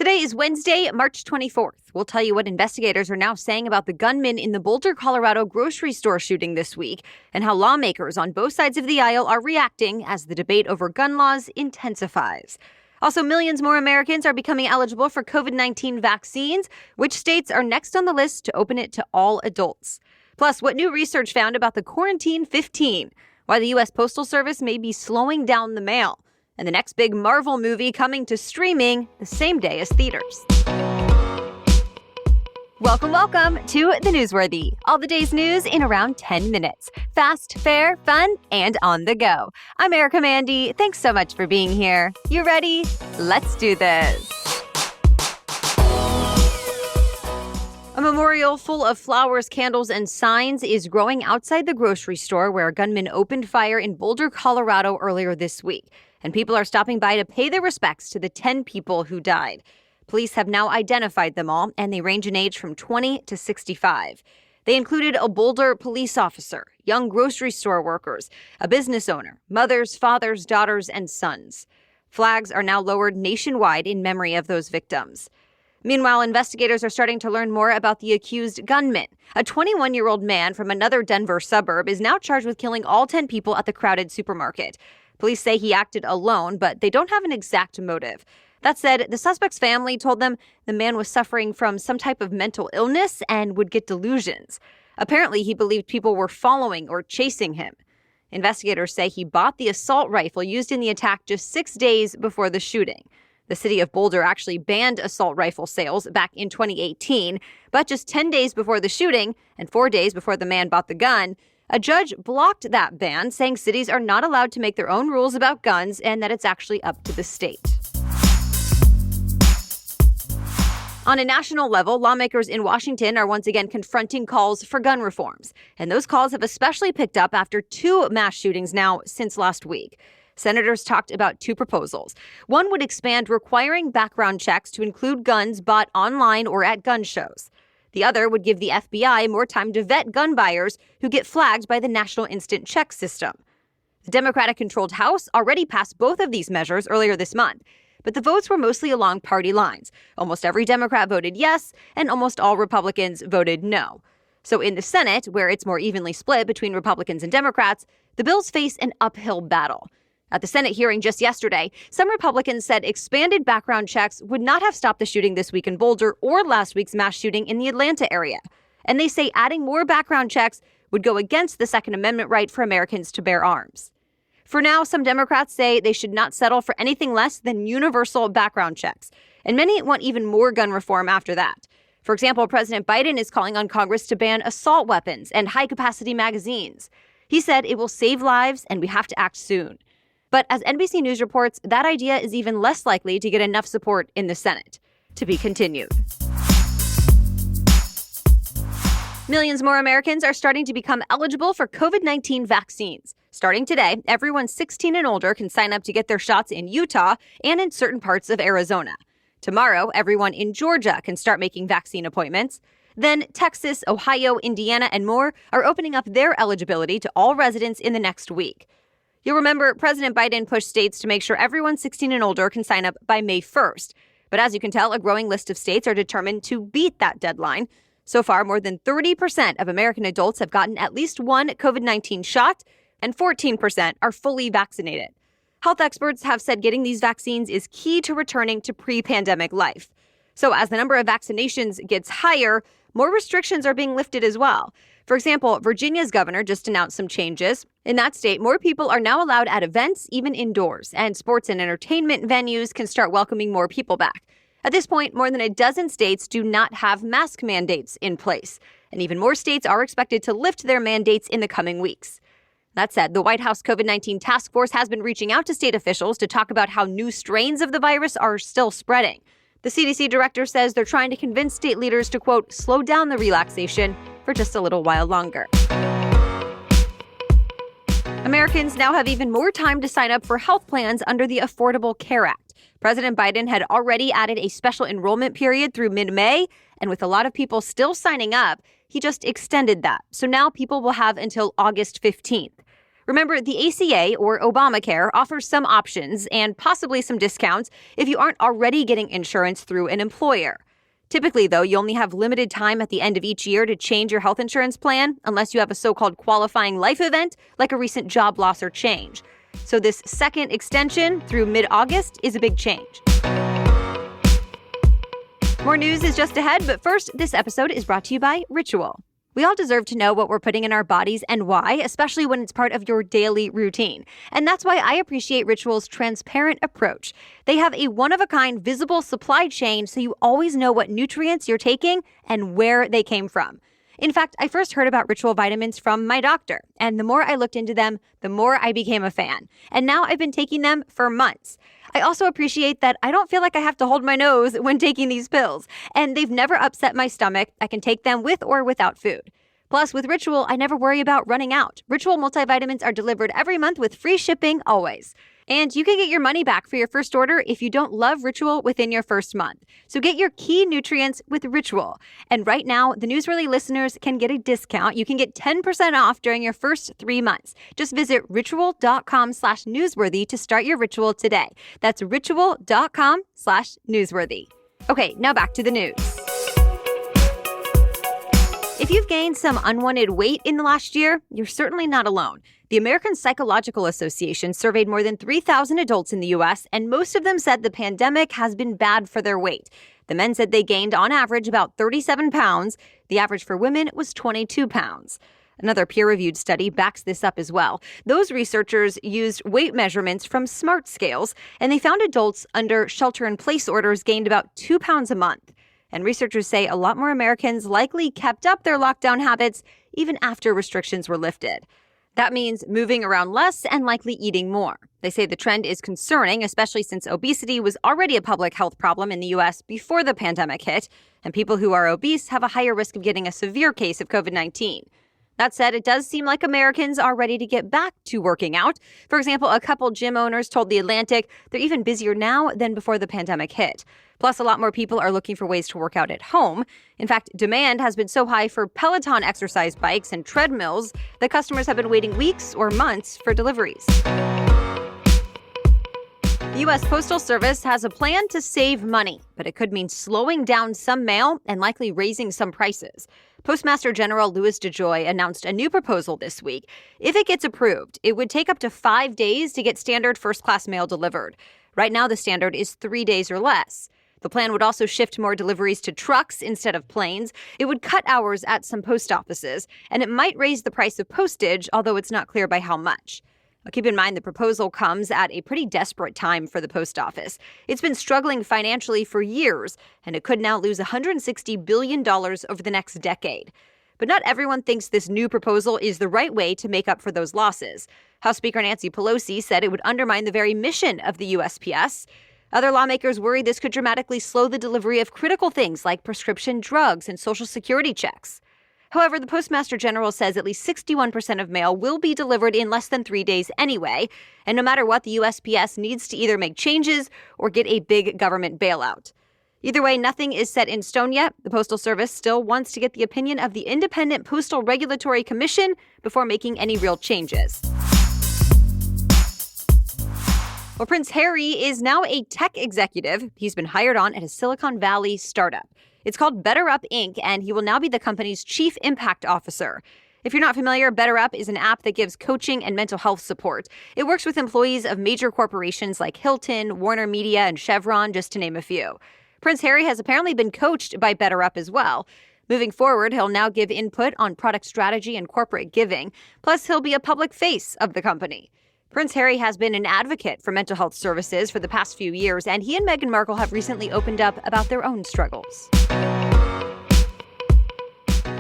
Today is Wednesday, March 24th. We'll tell you what investigators are now saying about the gunman in the Boulder, Colorado grocery store shooting this week and how lawmakers on both sides of the aisle are reacting as the debate over gun laws intensifies. Also, millions more Americans are becoming eligible for COVID-19 vaccines. Which states are next on the list to open it to all adults? Plus, what new research found about the Quarantine 15, why the U.S. Postal Service may be slowing down the mail, and the next big Marvel movie coming to streaming the same day as theaters. Welcome to The Newsworthy. All the day's news in around 10 minutes. Fast, fair, fun, and on the go. I'm Erica Mandy. Thanks so much for being here. You ready? Let's do this. A memorial full of flowers, candles, and signs is growing outside the grocery store where a gunman opened fire in Boulder, Colorado earlier this week. And people are stopping by to pay their respects to the 10 people who died. Police have now identified them all, and they range in age from 20 to 65. They included a Boulder police officer, young grocery store workers, a business owner, mothers, fathers, daughters, and sons. Flags are now lowered nationwide in memory of those victims. Meanwhile, investigators are starting to learn more about the accused gunman. A 21-year-old man from another Denver suburb is now charged with killing all 10 people at the crowded supermarket. Police say he acted alone, but they don't have an exact motive. That said, the suspect's family told them the man was suffering from some type of mental illness and would get delusions. Apparently, he believed people were following or chasing him. Investigators say he bought the assault rifle used in the attack just 6 days before the shooting. The city of Boulder actually banned assault rifle sales back in 2018, but just 10 days before the shooting and 4 days before the man bought the gun, a judge blocked that ban, saying cities are not allowed to make their own rules about guns and that it's actually up to the state. On a national level, lawmakers in Washington are once again confronting calls for gun reforms. And those calls have especially picked up after 2 mass shootings now since last week. Senators talked about 2 proposals. One would expand requiring background checks to include guns bought online or at gun shows. The other would give the FBI more time to vet gun buyers who get flagged by the National Instant Check system. The Democratic-controlled House already passed both of these measures earlier this month, but the votes were mostly along party lines. Almost every Democrat voted yes, and almost all Republicans voted no. So in the Senate, where it's more evenly split between Republicans and Democrats, the bills face an uphill battle. At the Senate hearing just yesterday, some Republicans said expanded background checks would not have stopped the shooting this week in Boulder or last week's mass shooting in the Atlanta area. And they say adding more background checks would go against the Second Amendment right for Americans to bear arms. For now, some Democrats say they should not settle for anything less than universal background checks. And many want even more gun reform after that. For example, President Biden is calling on Congress to ban assault weapons and high-capacity magazines. He said it will save lives and we have to act soon. But as NBC News reports, that idea is even less likely to get enough support in the Senate. To be continued. Millions more Americans are starting to become eligible for COVID-19 vaccines. Starting today, everyone 16 and older can sign up to get their shots in Utah and in certain parts of Arizona. Tomorrow, everyone in Georgia can start making vaccine appointments. Then Texas, Ohio, Indiana, and more are opening up their eligibility to all residents in the next week. You'll remember President Biden pushed states to make sure everyone 16 and older can sign up by May 1st. But as you can tell, a growing list of states are determined to beat that deadline. So far, more than 30% of American adults have gotten at least one COVID-19 shot, and 14% are fully vaccinated. Health experts have said getting these vaccines is key to returning to pre-pandemic life. So as the number of vaccinations gets higher, more restrictions are being lifted as well. For example, Virginia's governor just announced some changes. In that state, more people are now allowed at events, even indoors, and sports and entertainment venues can start welcoming more people back. At this point, more than a dozen states do not have mask mandates in place, and even more states are expected to lift their mandates in the coming weeks. That said, the White House COVID-19 task force has been reaching out to state officials to talk about how new strains of the virus are still spreading. The CDC director says they're trying to convince state leaders to, quote, slow down the relaxation for just a little while longer. Americans now have even more time to sign up for health plans under the Affordable Care Act. President Biden had already added a special enrollment period through mid-May, and with a lot of people still signing up, he just extended that. So now people will have until August 15th. Remember, the ACA, or Obamacare, offers some options and possibly some discounts if you aren't already getting insurance through an employer. Typically, though, you only have limited time at the end of each year to change your health insurance plan unless you have a so-called qualifying life event like a recent job loss or change. So this second extension through mid-August is a big change. More news is just ahead, but first, this episode is brought to you by Ritual. We all deserve to know what we're putting in our bodies and why, especially when it's part of your daily routine. And that's why I appreciate Ritual's transparent approach. They have a one-of-a-kind visible supply chain so you always know what nutrients you're taking and where they came from. In fact, I first heard about Ritual vitamins from my doctor, and the more I looked into them, the more I became a fan. And now I've been taking them for months. I also appreciate that I don't feel like I have to hold my nose when taking these pills, and they've never upset my stomach. I can take them with or without food. Plus, with Ritual, I never worry about running out. Ritual multivitamins are delivered every month with free shipping always. And you can get your money back for your first order if you don't love Ritual within your first month. So get your key nutrients with Ritual. And right now, the Newsworthy listeners can get a discount. You can get 10% off during your first 3 months. Just visit ritual.com/newsworthy to start your Ritual today. That's ritual.com/newsworthy. Okay, now back to the news. If you've gained some unwanted weight in the last year, you're certainly not alone. The American Psychological Association surveyed more than 3,000 adults in the U.S., and most of them said the pandemic has been bad for their weight. The men said they gained, on average, about 37 pounds. The average for women was 22 pounds. Another peer-reviewed study backs this up as well. Those researchers used weight measurements from smart scales, and they found adults under shelter-in-place orders gained about 2 pounds a month. And researchers say a lot more Americans likely kept up their lockdown habits even after restrictions were lifted. That means moving around less and likely eating more. They say the trend is concerning, especially since obesity was already a public health problem in the U.S. before the pandemic hit, and people who are obese have a higher risk of getting a severe case of COVID-19. That said, it does seem like Americans are ready to get back to working out. For example, a couple gym owners told The Atlantic they're even busier now than before the pandemic hit. Plus, a lot more people are looking for ways to work out at home. In fact, demand has been so high for Peloton exercise bikes and treadmills that customers have been waiting weeks or months for deliveries. The U.S. Postal Service has a plan to save money, but it could mean slowing down some mail and likely raising some prices. Postmaster General Louis DeJoy announced a new proposal this week. If it gets approved, it would take up to 5 days to get standard first-class mail delivered. Right now, the standard is 3 days or less. The plan would also shift more deliveries to trucks instead of planes. It would cut hours at some post offices, and it might raise the price of postage, although it's not clear by how much. Keep in mind, the proposal comes at a pretty desperate time for the post office. It's been struggling financially for years, and it could now lose $160 billion over the next decade. But not everyone thinks this new proposal is the right way to make up for those losses. House Speaker Nancy Pelosi said it would undermine the very mission of the USPS. Other lawmakers worry this could dramatically slow the delivery of critical things like prescription drugs and Social Security checks. However, the Postmaster General says at least 61% of mail will be delivered in less than 3 days anyway, and no matter what, the USPS needs to either make changes or get a big government bailout. Either way, nothing is set in stone yet. The Postal Service still wants to get the opinion of the Independent Postal Regulatory Commission before making any real changes. Well, Prince Harry is now a tech executive. He's been hired on at a Silicon Valley startup. It's called BetterUp Inc., and he will now be the company's chief impact officer. If you're not familiar, BetterUp is an app that gives coaching and mental health support. It works with employees of major corporations like Hilton, Warner Media, and Chevron, just to name a few. Prince Harry has apparently been coached by BetterUp as well. Moving forward, he'll now give input on product strategy and corporate giving. Plus, he'll be a public face of the company. Prince Harry has been an advocate for mental health services for the past few years, and he and Meghan Markle have recently opened up about their own struggles.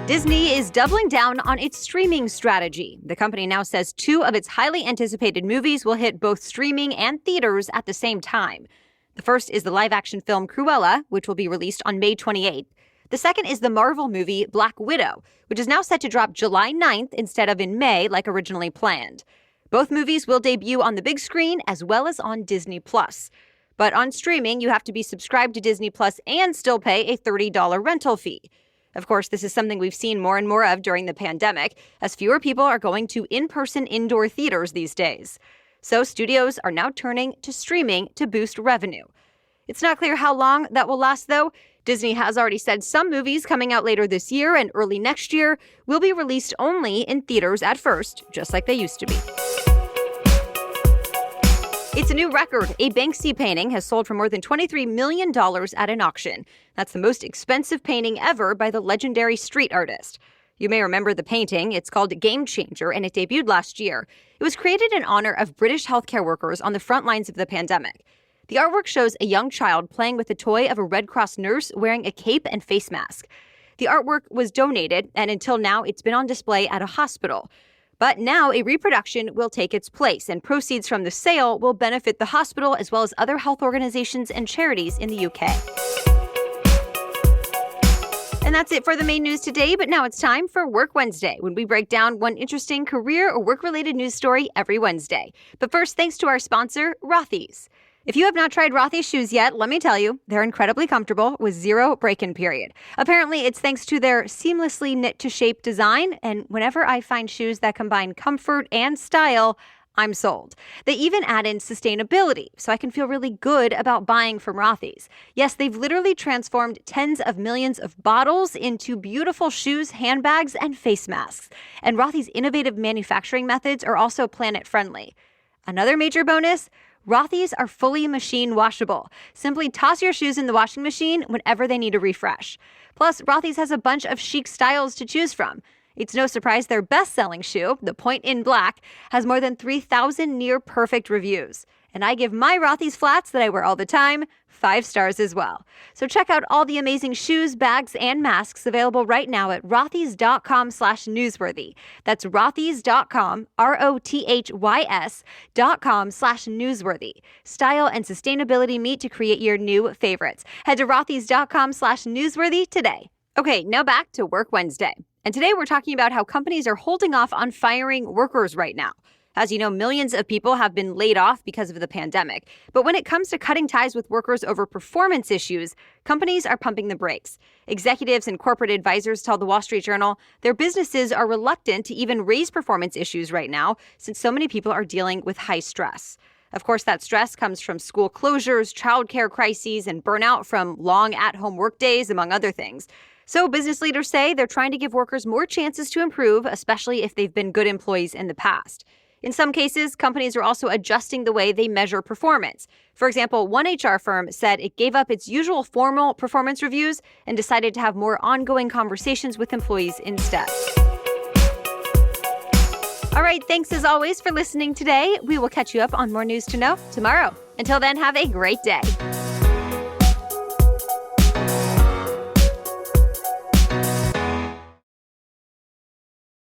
Disney is doubling down on its streaming strategy. The company now says 2 of its highly anticipated movies will hit both streaming and theaters at the same time. The first is the live-action film Cruella, which will be released on May 28th. The second is the Marvel movie Black Widow, which is now set to drop July 9th instead of in May like originally planned. Both movies will debut on the big screen as well as on Disney+. But on streaming, you have to be subscribed to Disney Plus and still pay a $30 rental fee. Of course, this is something we've seen more and more of during the pandemic, as fewer people are going to in-person indoor theaters these days. So studios are now turning to streaming to boost revenue. It's not clear how long that will last, though. Disney has already said some movies coming out later this year and early next year will be released only in theaters at first, just like they used to be. It's a new record. A Banksy painting has sold for more than $23 million at an auction. That's the most expensive painting ever by the legendary street artist. You may remember the painting. It's called Game Changer, and it debuted last year. It was created in honor of British healthcare workers on the front lines of the pandemic. The artwork shows a young child playing with a toy of a Red Cross nurse wearing a cape and face mask. The artwork was donated, and until now, it's been on display at a hospital. But now a reproduction will take its place, and proceeds from the sale will benefit the hospital as well as other health organizations and charities in the UK. And that's it for the main news today, but now it's time for Work Wednesday, when we break down one interesting career or work-related news story every Wednesday. But first, thanks to our sponsor, Rothy's. If you have not tried Rothy's shoes yet, let me tell you, they're incredibly comfortable with zero break-in period. Apparently, it's thanks to their seamlessly knit-to-shape design, and whenever I find shoes that combine comfort and style, I'm sold. They even add in sustainability, so I can feel really good about buying from Rothy's. Yes, they've literally transformed tens of millions of bottles into beautiful shoes, handbags, and face masks. And Rothy's innovative manufacturing methods are also planet-friendly. Another major bonus? Rothy's are fully machine washable. Simply toss your shoes in the washing machine whenever they need a refresh. Plus, Rothy's has a bunch of chic styles to choose from. It's no surprise their best-selling shoe, the Point in Black, has more than 3,000 near-perfect reviews. And I give my Rothy's flats that I wear all the time 5 stars as well. So check out all the amazing shoes, bags, and masks available right now at rothys.com/newsworthy. That's rothys.com, rothys.com/newsworthy. Style and sustainability meet to create your new favorites. Head to rothys.com/newsworthy today. Okay, now back to Work Wednesday. And today we're talking about how companies are holding off on firing workers right now. As you know, millions of people have been laid off because of the pandemic. But when it comes to cutting ties with workers over performance issues, companies are pumping the brakes. Executives and corporate advisors tell the Wall Street Journal their businesses are reluctant to even raise performance issues right now, since so many people are dealing with high stress. Of course, that stress comes from school closures, childcare crises, and burnout from long at-home work days, among other things. So business leaders say they're trying to give workers more chances to improve, especially if they've been good employees in the past. In some cases, companies are also adjusting the way they measure performance. For example, one HR firm said it gave up its usual formal performance reviews and decided to have more ongoing conversations with employees instead. All right, thanks as always for listening today. We will catch you up on more news to know tomorrow. Until then, have a great day.